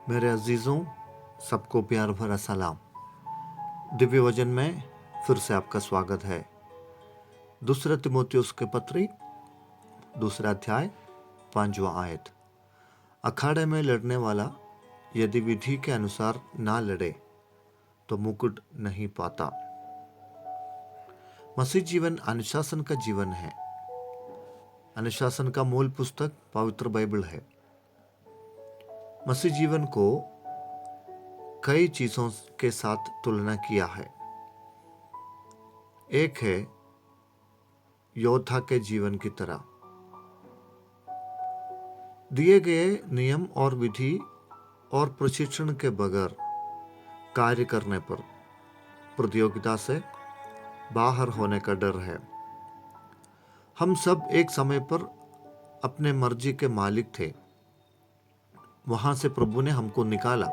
मेरे अजीज़ों, सबको प्यार भरा सलाम। दिव्य वचन में फिर से आपका स्वागत है। दूसरा तिमोथियुस के पत्री, दूसरा अध्याय, 5वां आयत। अखाड़े में लड़ने वाला यदि विधि के अनुसार ना लड़े तो मुकुट नहीं पाता। मसीह जीवन अनुशासन का जीवन है। अनुशासन का मूल पुस्तक पवित्र बाइबल है। मसीह जीवन को कई चीजों के साथ तुलना किया है। एक है योद्धा के जीवन की तरह। दिए गए नियम और विधि और प्रशिक्षण के बगैर कार्य करने पर प्रतियोगिता से बाहर होने का डर है। हम सब एक समय पर अपने मर्जी के मालिक थे। वहां से प्रभु ने हमको निकाला।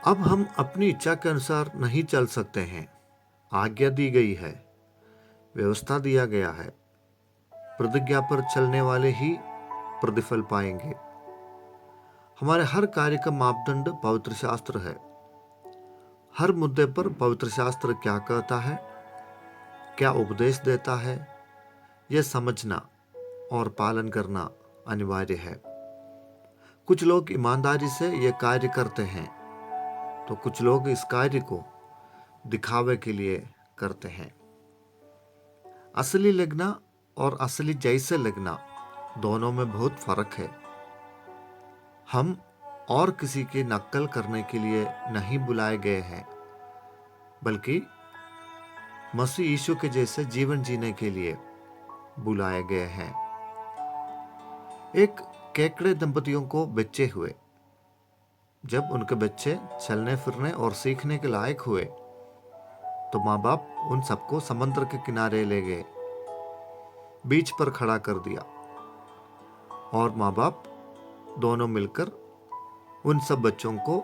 अब हम अपनी इच्छा के अनुसार नहीं चल सकते हैं। आज्ञा दी गई है, व्यवस्था दिया गया है। प्रतिज्ञा पर चलने वाले ही प्रतिफल पाएंगे। हमारे हर कार्य का मापदंड पवित्र शास्त्र है। हर मुद्दे पर पवित्र शास्त्र क्या कहता है, क्या उपदेश देता है, यह समझना और पालन करना अनिवार्य है। कुछ लोग ईमानदारी से यह कार्य करते हैं तो कुछ लोग इस कार्य को दिखावे के लिए करते हैं। असली लगना और असली जैसे लगना दोनों में बहुत फर्क है। हम और किसी की नकल करने के लिए नहीं बुलाए गए हैं, बल्कि मसीह यीशु के जैसे जीवन जीने के लिए बुलाए गए हैं। एक केकड़े दंपतियों को बच्चे हुए। जब उनके बच्चे चलने फिरने और सीखने के लायक हुए तो माँ बाप उन सबको समुद्र के किनारे ले गए, बीच पर खड़ा कर दिया और माँ बाप दोनों मिलकर उन सब बच्चों को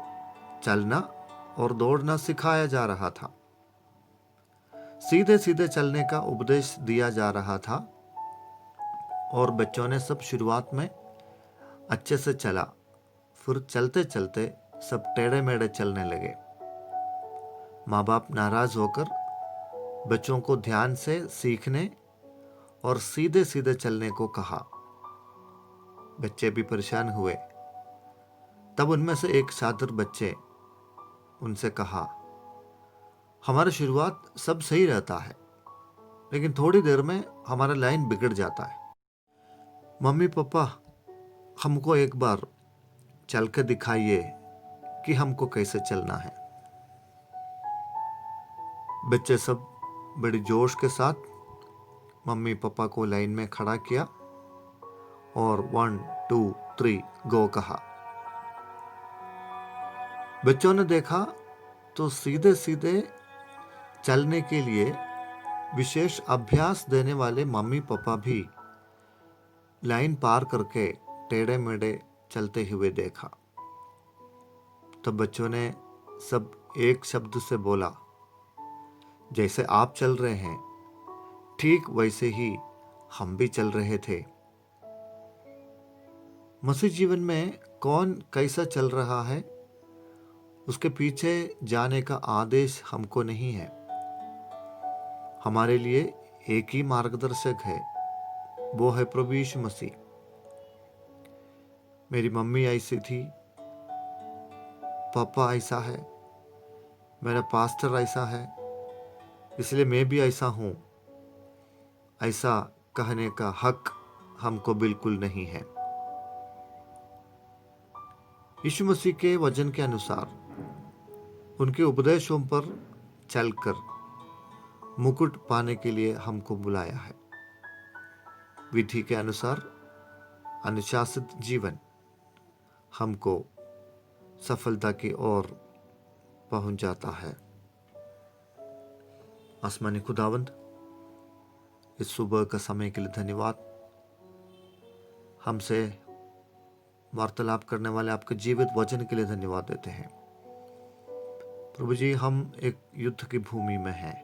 चलना और दौड़ना सिखाया जा रहा था। सीधे सीधे चलने का उपदेश दिया जा रहा था और बच्चों ने सब शुरुआत में अच्छे से चला, फिर चलते चलते सब टेढ़े मेढ़े चलने लगे। माँ बाप नाराज होकर बच्चों को ध्यान से सीखने और सीधे सीधे चलने को कहा। बच्चे भी परेशान हुए। तब उनमें से एक शातिर बच्चे उनसे कहा, हमारी शुरुआत सब सही रहता है, लेकिन थोड़ी देर में हमारा लाइन बिगड़ जाता है। मम्मी पापा, हमको एक बार चल के दिखाइए कि हमको कैसे चलना है। बच्चे सब बड़ी जोश के साथ मम्मी पापा को लाइन में खड़ा किया और 1 2 3 गो कहा। बच्चों ने देखा तो सीधे सीधे चलने के लिए विशेष अभ्यास देने वाले मम्मी पापा भी लाइन पार करके टेढ़े मेढ़े चलते हुए देखा। तब बच्चों ने सब एक शब्द से बोला, जैसे आप चल रहे हैं ठीक वैसे ही हम भी चल रहे थे। मसीह जीवन में कौन कैसा चल रहा है, उसके पीछे जाने का आदेश हमको नहीं है। हमारे लिए एक ही मार्गदर्शक है, वो है प्रभु यीशु मसीह। मेरी मम्मी ऐसी थी, पापा ऐसा है, मेरा पास्टर ऐसा है, इसलिए मैं भी ऐसा हूं। ऐसा कहने का हक हमको बिल्कुल नहीं है। यीशु मसीह के वचन के अनुसार उनके उपदेशों पर चलकर मुकुट पाने के लिए हमको बुलाया है। विधि के अनुसार अनुशासित जीवन हमको सफलता की ओर पहुंच जाता है। आसमानी खुदावंद, इस सुबह का समय के लिए धन्यवाद। हमसे वार्तालाप करने वाले आपके जीवित वचन के लिए धन्यवाद देते हैं। प्रभु जी, हम एक युद्ध की भूमि में हैं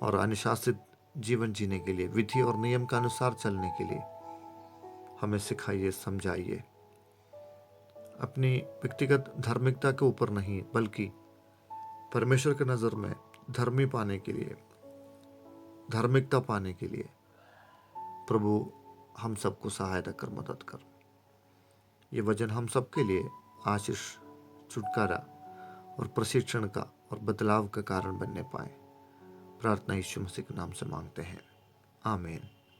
और अनुशासित जीवन जीने के लिए, विधि और नियम के अनुसार चलने के लिए हमें सिखाइए, समझाइए। अपनी व्यक्तिगत धार्मिकता के ऊपर नहीं, बल्कि परमेश्वर की नज़र में धर्मी पाने के लिए, धार्मिकता पाने के लिए प्रभु हम सबको सहायता कर, मदद कर। ये वचन हम सबके लिए आशीष, छुटकारा और प्रशिक्षण का और बदलाव का कारण बनने पाए। प्रार्थना यीशु मसीह के नाम से मांगते हैं, आमीन।